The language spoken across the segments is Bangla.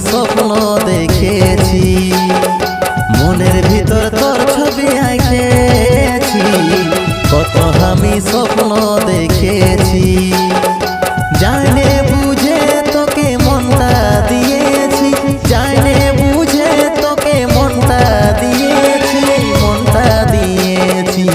স্বপ্ন দেখেছি, মনের ভিতর তোর ছবি আঁকেছি, কত আমি স্বপ্ন দেখেছি। জানে বুঝে তোকে মনটা দিয়েছি, জানে বুঝে তোকে মনটা দিয়েছি, মনটা দিয়েছি।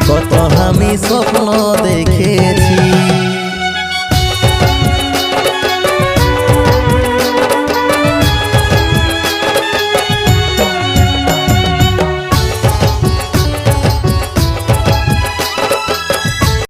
কত আমি স্বপ্ন দেখে